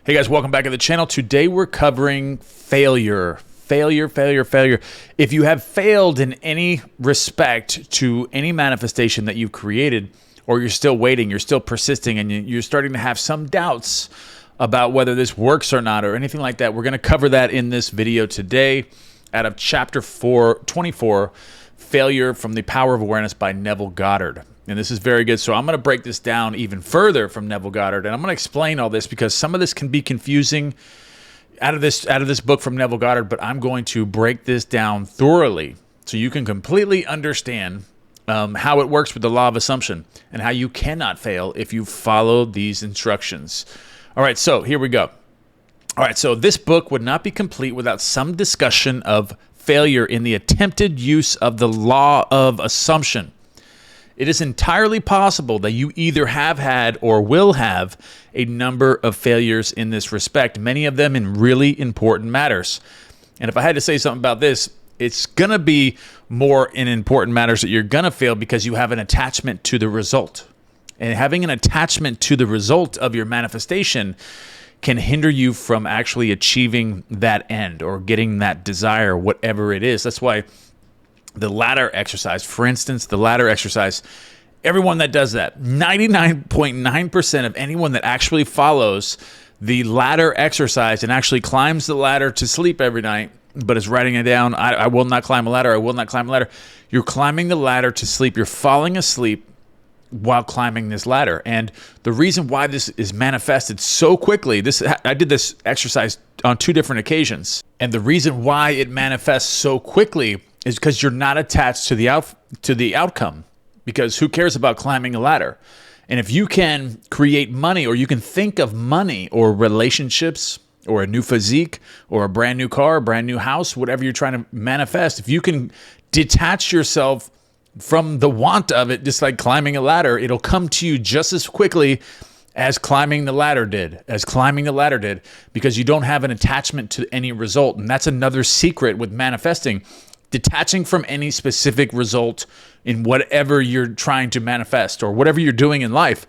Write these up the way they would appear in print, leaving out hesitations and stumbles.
Hey guys, welcome back to the channel. Today we're covering failure. Failure. If you have failed in any respect to any manifestation that you've created, or you're still waiting, you're still persisting, and you're starting to have some doubts about whether this works or not or anything like that, we're going to cover that in this video today out of chapter 24, Failure from the Power of Awareness by Neville Goddard. And this is very good. So I'm going to break this down even further from Neville Goddard, and I'm going to explain all this because some of this can be confusing out of this book from Neville Goddard, but I'm going to break this down thoroughly so you can completely understand how it works with the law of assumption and how you cannot fail if you follow these instructions. All right, so here we go. All right, so this book would not be complete without some discussion of failure in the attempted use of the law of assumption. It is entirely possible that you either have had or will have a number of failures in this respect, many of them in really important matters. And if I had to say something about this, it's going to be more in important matters that you're going to fail because you have an attachment to the result. And having an attachment to the result of your manifestation can hinder you from actually achieving that end or getting that desire, whatever it is. That's why the ladder exercise, for instance, everyone that does that, 99.9% of anyone that actually follows the ladder exercise and actually climbs the ladder to sleep every night, but is writing it down, I will not climb a ladder, I will not climb a ladder. You're climbing the ladder to sleep. You're falling asleep while climbing this ladder. And the reason why this is manifested so quickly, I did this exercise on 2 different occasions. And the reason why it manifests so quickly is because you're not attached to the outcome. Because who cares about climbing a ladder? And if you can create money, or you can think of money or relationships or a new physique or a brand new car, a brand new house, whatever you're trying to manifest, if you can detach yourself from the want of it, just like climbing a ladder, it'll come to you just as quickly as climbing the ladder did, because you don't have an attachment to any result. And that's another secret with manifesting. Detaching from any specific result in whatever you're trying to manifest or whatever you're doing in life.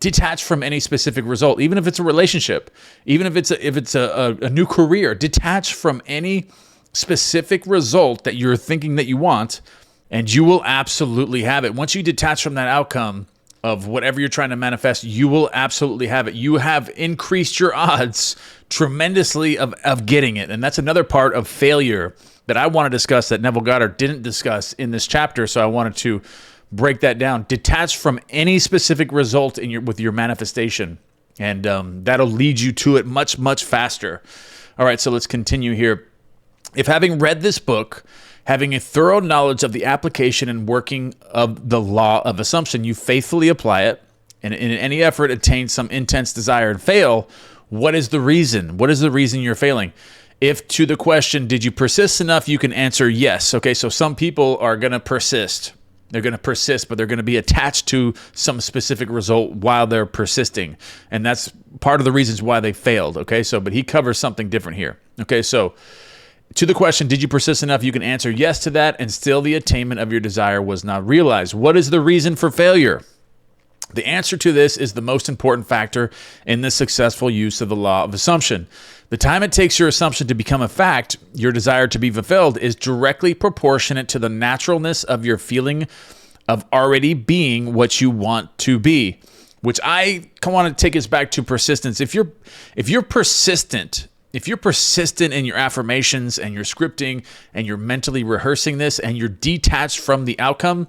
Detach from any specific result, even if it's a relationship, even if it's a new career. Detach from any specific result that you're thinking that you want, and you will absolutely have it. Once you detach from that outcome of whatever you're trying to manifest, you will absolutely have it. You have increased your odds tremendously of getting it. And that's another part of failure that I want to discuss that Neville Goddard didn't discuss in this chapter, so I wanted to break that down. Detach from any specific result with your manifestation, and that'll lead you to it much, much faster. All right, so let's continue here. If having read this book, having a thorough knowledge of the application and working of the law of assumption, you faithfully apply it, and in any effort attain some intense desire and fail, what is the reason? What is the reason you're failing? If to the question, did you persist enough, you can answer yes. Okay, so some people are going to persist. They're going to persist, but they're going to be attached to some specific result while they're persisting. And that's part of the reasons why they failed. Okay, so, but he covers something different here. Okay, so to the question, did you persist enough, you can answer yes to that, and still the attainment of your desire was not realized. What is the reason for failure? The answer to this is the most important factor in the successful use of the law of assumption. The time it takes your assumption to become a fact, your desire to be fulfilled, is directly proportionate to the naturalness of your feeling of already being what you want to be, which I want to take us back to persistence. If you're persistent in your affirmations and your scripting and you're mentally rehearsing this and you're detached from the outcome,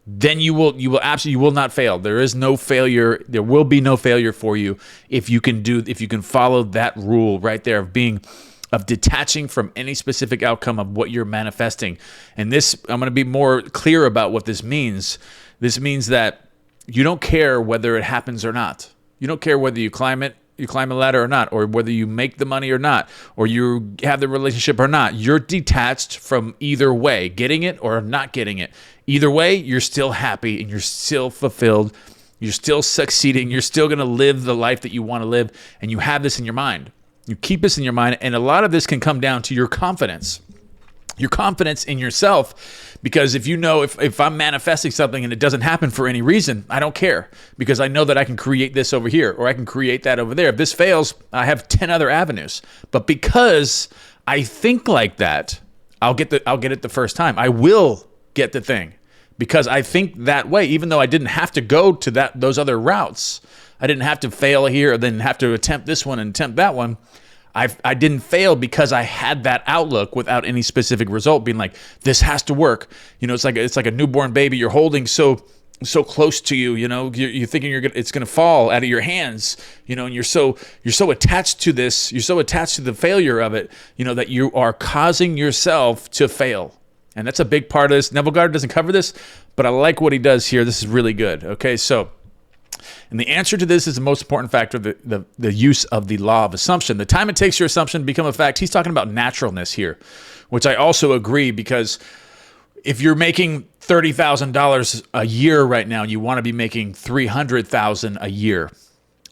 then you will not fail. There is no failure. There will be no failure for you if you can follow that rule right there of detaching from any specific outcome of what you're manifesting. And this, I'm going to be more clear about what this means. This means that you don't care whether it happens or not. You don't care whether you climb a ladder or not, or whether you make the money or not, or you have the relationship or not. You're detached from either way, getting it or not getting it. Either way, you're still happy and you're still fulfilled. You're still succeeding. You're still going to live the life that you want to live, and you have this in your mind. You keep this in your mind, and a lot of this can come down to your confidence. your confidence in yourself, because if you know, if I'm manifesting something and it doesn't happen for any reason, I don't care, because I know that I can create this over here, or I can create that over there. If this fails, I have 10 other avenues. But because I think like that, I'll get it the first time. I will get the thing because I think that way, even though I didn't have to go to those other routes. I didn't have to fail here and then have to attempt this one and attempt that one. I didn't fail because I had that outlook without any specific result, being like, this has to work. It's like a newborn baby you're holding so close to you. You're thinking it's gonna fall out of your hands. And you're so attached to this. You're so attached to the failure of it. That you are causing yourself to fail. And that's a big part of this. Neville Goddard doesn't cover this, but I like what he does here. This is really good. Okay, so. And the answer to this is the most important factor, the use of the law of assumption. The time it takes your assumption to become a fact, he's talking about naturalness here, which I also agree, because if you're making $30,000 a year right now, you want to be making $300,000 a year.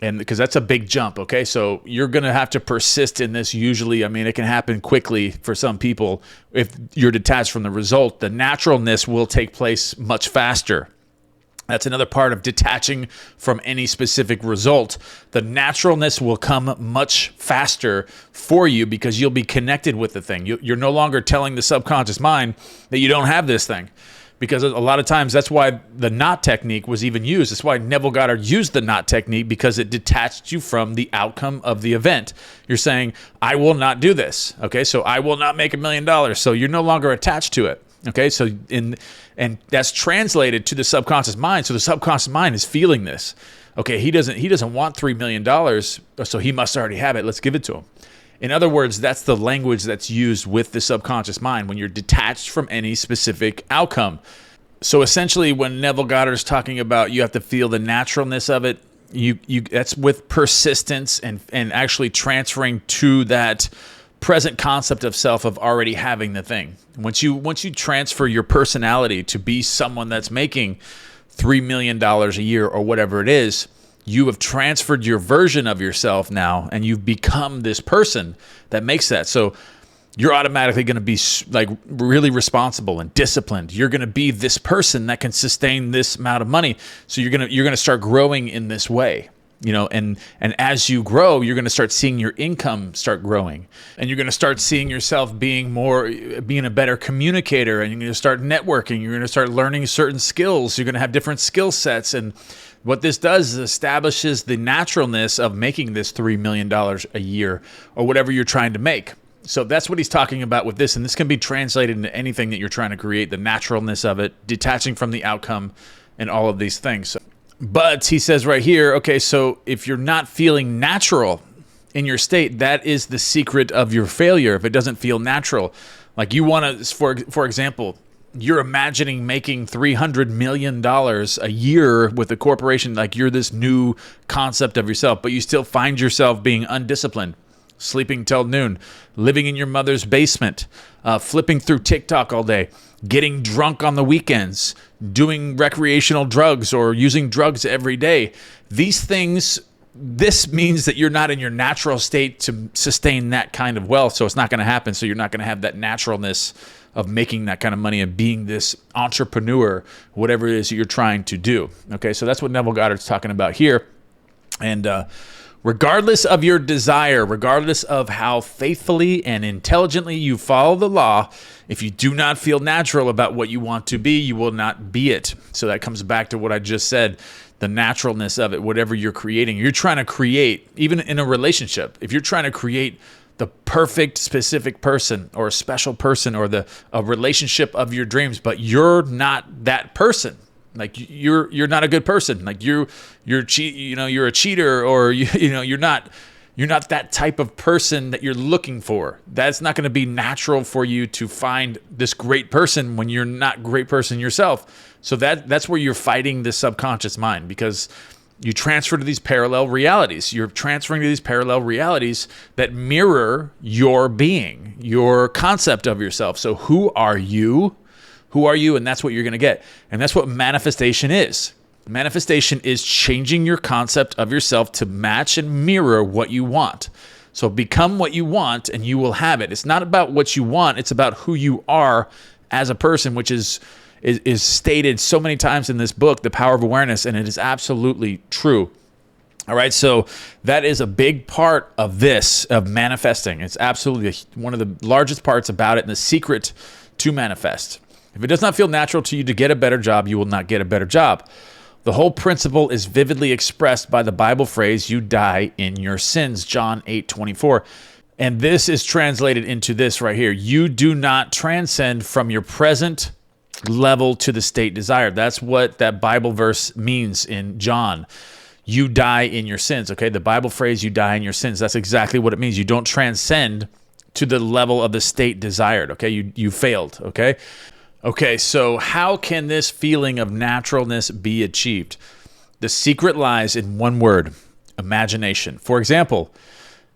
And because that's a big jump, okay? So you're going to have to persist in this usually. I mean, it can happen quickly for some people. If you're detached from the result, the naturalness will take place much faster. That's another part of detaching from any specific result. The naturalness will come much faster for you because you'll be connected with the thing. You're no longer telling the subconscious mind that you don't have this thing, because a lot of times that's why the knot technique was even used. That's why Neville Goddard used the knot technique, because it detached you from the outcome of the event. You're saying, I will not do this. Okay, so I will not make $1 million. So you're no longer attached to it. Okay, so and that's translated to the subconscious mind. So the subconscious mind is feeling this. Okay, he doesn't want $3 million, so he must already have it. Let's give it to him. In other words, that's the language that's used with the subconscious mind when you're detached from any specific outcome. So essentially, when Neville Goddard is talking about you have to feel the naturalness of it, you that's with persistence and actually transferring to that present concept of self of already having the thing. Once you transfer your personality to be someone that's making $3 million a year or whatever it is, you have transferred your version of yourself now, and you've become this person that makes that. So you're automatically going to be like really responsible and disciplined. You're going to be this person that can sustain this amount of money. So you're going to start growing in this way. And as you grow, you're going to start seeing your income start growing, and you're going to start seeing yourself being a better communicator, and you're going to start networking. You're going to start learning certain skills. You're going to have different skill sets. And what this does is establishes the naturalness of making this $3 million a year or whatever you're trying to make. So that's what he's talking about with this. And this can be translated into anything that you're trying to create, the naturalness of it, detaching from the outcome, and all of these things. But he says right here, okay, so if you're not feeling natural in your state, that is the secret of your failure. If it doesn't feel natural, like you want to, for example, you're imagining making $300 million a year with a corporation, like you're this new concept of yourself, but you still find yourself being undisciplined, sleeping till noon, living in your mother's basement, flipping through TikTok all day, getting drunk on the weekends, doing recreational drugs or using drugs every day. These things, this means that you're not in your natural state to sustain that kind of wealth. So it's not going to happen. So you're not going to have that naturalness of making that kind of money and being this entrepreneur, whatever it is that you're trying to do. Okay, so that's what Neville Goddard's talking about here. And regardless of your desire, regardless of how faithfully and intelligently you follow the law, if you do not feel natural about what you want to be, you will not be it. So that comes back to what I just said, the naturalness of it, whatever you're creating. You're trying to create, even in a relationship, if you're trying to create the perfect specific person or a special person or a relationship of your dreams, but you're not that person. Like you're not a good person. Like you're a cheater, or you're not that type of person that you're looking for. That's not going to be natural for you to find this great person when you're not a great person yourself. So that's where you're fighting the subconscious mind, because you transfer to these parallel realities. You're transferring to these parallel realities that mirror your being, your concept of yourself. So who are you? Who are you? And that's what you're going to get. And that's what manifestation is. Manifestation is changing your concept of yourself to match and mirror what you want. So become what you want and you will have it. It's not about what you want. It's about who you are as a person, which is stated so many times in this book, The Power of Awareness, and it is absolutely true. All right, so that is a big part of this, of manifesting. It's absolutely one of the largest parts about it and the secret to manifest. If it does not feel natural to you to get a better job, you will not get a better job. The whole principle is vividly expressed by the Bible phrase, you die in your sins, John 8:24. And this is translated into this right here. You do not transcend from your present level to the state desired. That's what that Bible verse means in John. You die in your sins, okay? The Bible phrase, you die in your sins, that's exactly what it means. You don't transcend to the level of the state desired, okay? You failed, okay? Okay, so how can this feeling of naturalness be achieved? The secret lies in one word, imagination. For example,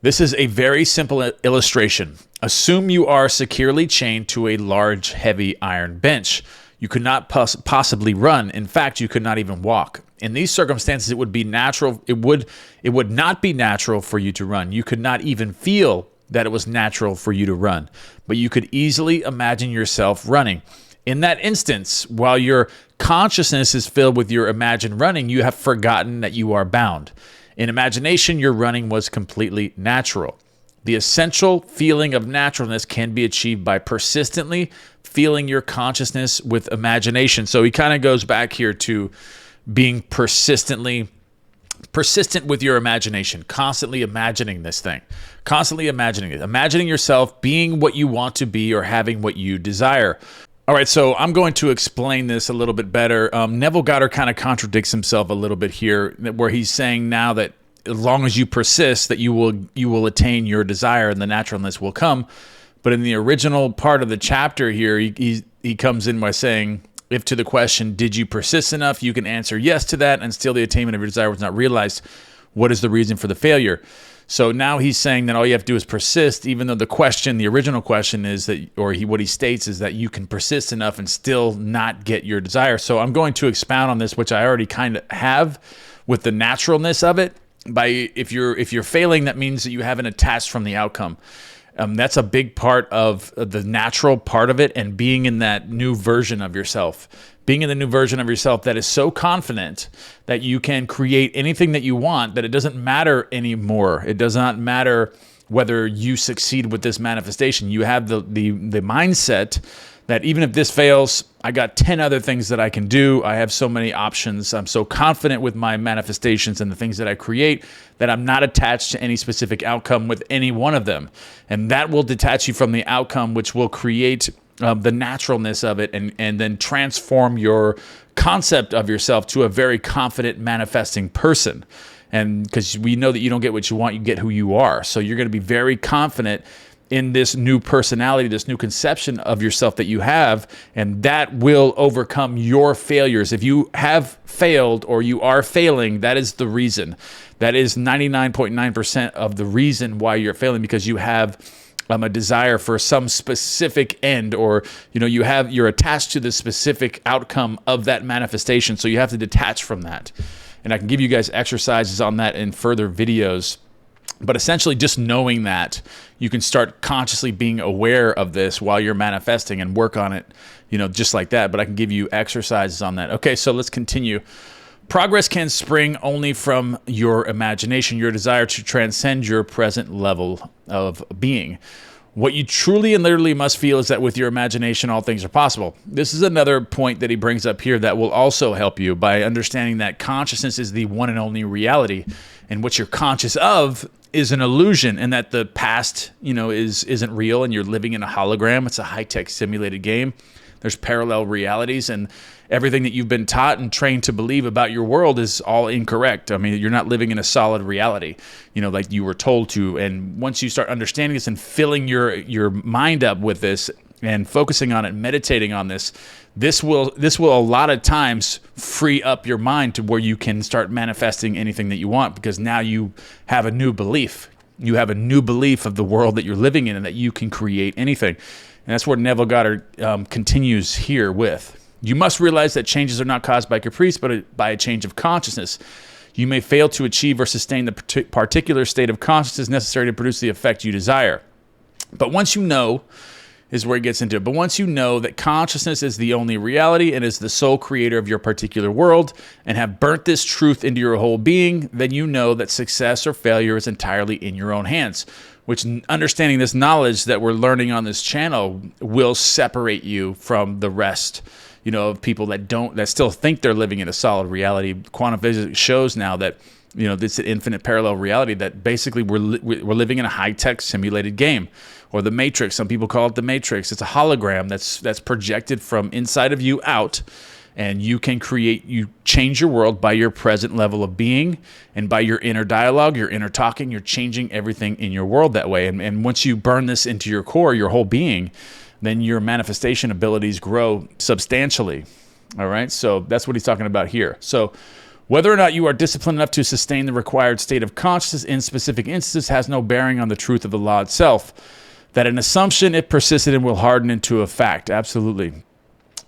this is a very simple illustration. Assume you are securely chained to a large, heavy iron bench. You could not possibly run. In fact, you could not even walk. In these circumstances, it would be natural. It would not be natural for you to run. You could not even feel that it was natural for you to run, but you could easily imagine yourself running. In that instance, while your consciousness is filled with your imagined running, you have forgotten that you are bound. In imagination, your running was completely natural. The essential feeling of naturalness can be achieved by persistently feeling your consciousness with imagination. So he kind of goes back here to being persistent with your imagination, constantly imagining this thing, constantly imagining it, imagining yourself being what you want to be or having what you desire. All right, so I'm going to explain this a little bit better. Neville Goddard kind of contradicts himself a little bit here, where he's saying now that as long as you persist, that you will attain your desire and the naturalness will come. But in the original part of the chapter here, he comes in by saying, if to the question, did you persist enough, you can answer yes to that, and still the attainment of your desire was not realized. What is the reason for the failure? So now he's saying that all you have to do is persist, even though the original question is that, what he states is that you can persist enough and still not get your desire. So I'm going to expound on this, which I already kind of have with the naturalness of it. If you're failing, that means that you haven't attached from the outcome. That's a big part of the natural part of it, and being in that new version of yourself. Being in the new version of yourself that is so confident that you can create anything that you want, that it doesn't matter anymore. It does not matter whether you succeed with this manifestation. You have the mindset that even if this fails, I got 10 other things that I can do. I have so many options. I'm so confident with my manifestations and the things that I create that I'm not attached to any specific outcome with any one of them. And that will detach you from the outcome, which will create the naturalness of it, and then transform your concept of yourself to a very confident manifesting person. And because we know that you don't get what you want, you get who you are. So you're going to be very confident in this new personality, this new conception of yourself that you have, and that will overcome your failures. If you have failed or you are failing, that is the reason. That is 99.9% of the reason why you're failing, because you have a desire for some specific end, or you're attached to the specific outcome of that manifestation. So you have to detach from that. And I can give you guys exercises on that in further videos. But essentially, just knowing that, you can start consciously being aware of this while you're manifesting and work on it, just like that. But I can give you exercises on that. Okay, so let's continue. Progress can spring only from your imagination, your desire to transcend your present level of being. What you truly and literally must feel is that with your imagination, all things are possible. This is another point that he brings up here that will also help you by understanding that consciousness is the one and only reality, and what you're conscious of is an illusion, and that the past, isn't real, and you're living in a hologram. It's a high-tech simulated game. There's parallel realities, and everything that you've been taught and trained to believe about your world is all incorrect. I mean, you're not living in a solid reality, like you were told to. And once you start understanding this and filling your mind up with this and focusing on it, meditating on this will a lot of times free up your mind to where you can start manifesting anything that you want, because now you have a new belief. You have a new belief of the world that you're living in, and that you can create anything. And that's where Neville Goddard continues here with. You must realize that changes are not caused by caprice, but by a change of consciousness. You may fail to achieve or sustain the particular state of consciousness necessary to produce the effect you desire. But once you know, is where it gets into it. But once you know that consciousness is the only reality and is the sole creator of your particular world, and have burnt this truth into your whole being, then you know that success or failure is entirely in your own hands. Which, understanding this knowledge that we're learning on this channel will separate you from the rest, of people that still think they're living in a solid reality. Quantum physics shows now that, this infinite parallel reality, that basically we're living in a high-tech simulated game, or the Matrix. Some people call it the Matrix. It's a hologram that's projected from inside of you out, and you change your world by your present level of being and by your inner dialogue, your inner talking. You're changing everything in your world that way. And once you burn this into your core, your whole being, then your manifestation abilities grow substantially. All right. So that's what he's talking about here. So whether or not you are disciplined enough to sustain the required state of consciousness in specific instances has no bearing on the truth of the law itself. That an assumption, if persisted in, will harden into a fact. Absolutely.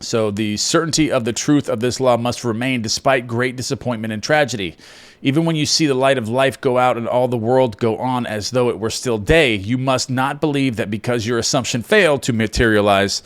So the certainty of the truth of this law must remain despite great disappointment and tragedy. Even when you see the light of life go out and all the world go on as though it were still day, you must not believe that because your assumption failed to materialize,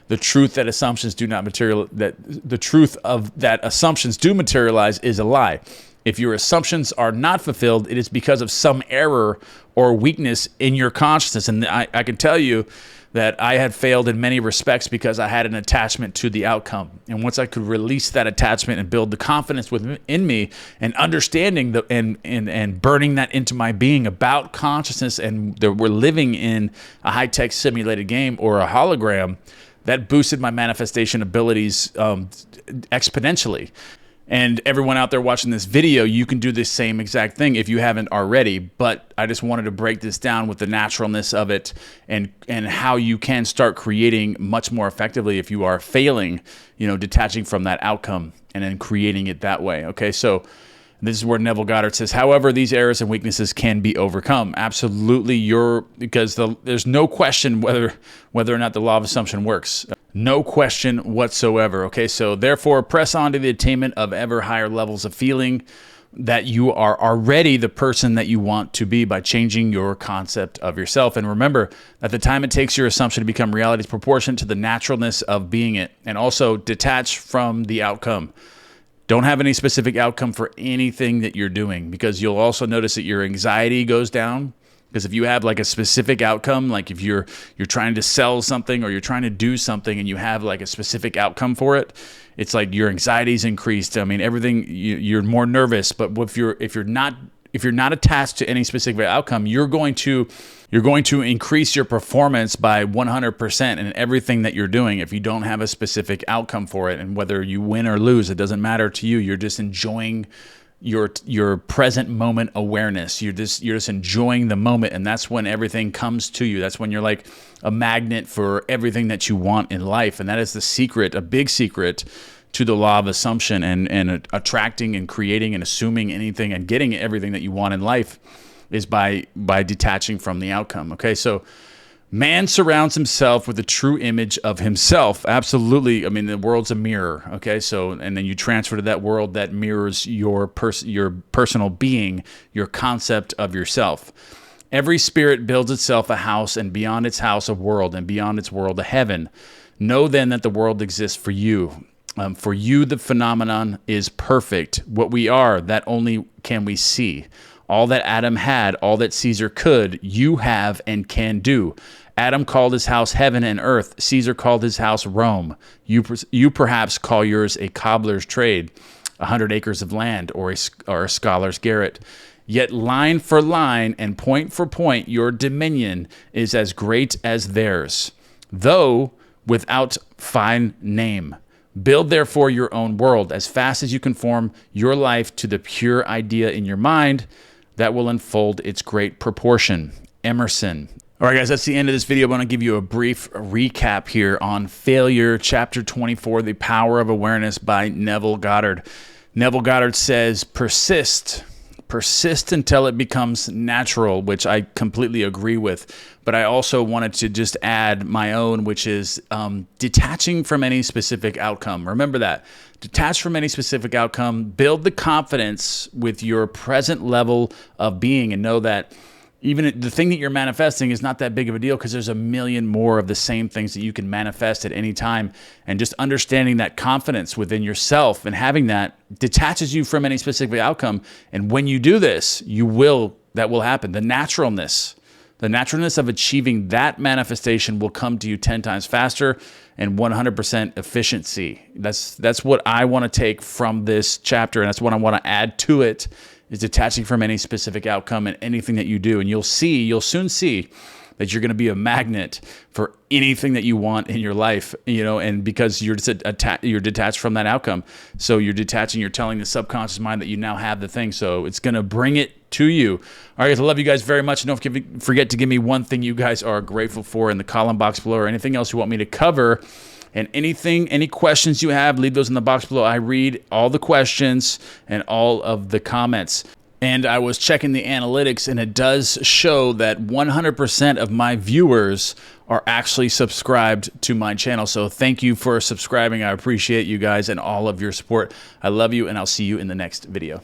the truth that assumptions do not that the truth of that assumptions do materialize is a lie. If your assumptions are not fulfilled, it is because of some error or weakness in your consciousness. And I can tell you that I had failed in many respects because I had an attachment to the outcome. And once I could release that attachment and build the confidence within me and understanding and burning that into my being about consciousness, and that we're living in a high-tech simulated game or a hologram, that boosted my manifestation abilities exponentially. And everyone out there watching this video, you can do the same exact thing if you haven't already. But I just wanted to break this down with the naturalness of it and how you can start creating much more effectively if you are failing, detaching from that outcome and then creating it that way. Okay, so this is where Neville Goddard says, however, these errors and weaknesses can be overcome. Absolutely, because there's no question whether or not the law of assumption works. No question whatsoever. Okay, so therefore, press on to the attainment of ever higher levels of feeling that you are already the person that you want to be by changing your concept of yourself. And remember that the time it takes your assumption to become reality is proportionate to the naturalness of being it. And also detach from the outcome. Don't have any specific outcome for anything that you're doing, because you'll also notice that your anxiety goes down. Because if you have like a specific outcome, like if you're trying to sell something or you're trying to do something and you have like a specific outcome for it, it's like your anxiety's increased. I mean, everything, you're more nervous. But if you're not attached to any specific outcome, you're going to increase your performance by 100% in everything that you're doing if you don't have a specific outcome for it. And whether you win or lose, it doesn't matter to you. You're just enjoying your present moment awareness. You're just enjoying the moment, and that's when everything comes to you. That's when you're like a magnet for everything that you want in life. And that is the secret, a big secret to the law of assumption and attracting and creating and assuming anything and getting everything that you want in life is by detaching from the outcome. Okay, so man surrounds himself with a true image of himself. Absolutely. I mean, the world's a mirror. Okay, so and then you transfer to that world that mirrors your personal being, your concept of yourself. Every spirit builds itself a house, and beyond its house a world, and beyond its world a heaven. Know then that the world exists for you. For you, the phenomenon is perfect. What we are, that only can we see. All that Adam had, all that Caesar could, you have and can do. Adam called his house heaven and earth. Caesar called his house Rome. You perhaps call yours a cobbler's trade, 100 acres of land, or a scholar's garret. Yet line for line and point for point, your dominion is as great as theirs, though without fine name. Build, therefore, your own world as fast as you conform your life to the pure idea in your mind that will unfold its great proportion. Emerson. All right, guys, that's the end of this video. I want to give you a brief recap here on Failure, Chapter 24, The Power of Awareness by Neville Goddard. Neville Goddard says, persist persist until it becomes natural, which I completely agree with. But I also wanted to just add my own, which is detaching from any specific outcome. Remember that. Detach from any specific outcome. Build the confidence with your present level of being, and know that even the thing that you're manifesting is not that big of a deal, because there's a million more of the same things that you can manifest at any time. And just understanding that confidence within yourself and having that detaches you from any specific outcome. And when you do this, that will happen. The naturalness of achieving that manifestation will come to you 10 times faster and 100% efficiency. That's what I want to take from this chapter, and that's what I want to add to it, is detaching from any specific outcome in anything that you do. And you'll soon see that you're going to be a magnet for anything that you want in your life, and because you're detached from that outcome. So you're detaching, you're telling the subconscious mind that you now have the thing. So it's going to bring it to you. All right, guys, I love you guys very much. Don't forget to give me one thing you guys are grateful for in the comment box below, or anything else you want me to cover. And any questions you have, leave those in the box below. I read all the questions and all of the comments. And I was checking the analytics, and it does show that 100% of my viewers are actually subscribed to my channel. So thank you for subscribing. I appreciate you guys and all of your support. I love you, and I'll see you in the next video.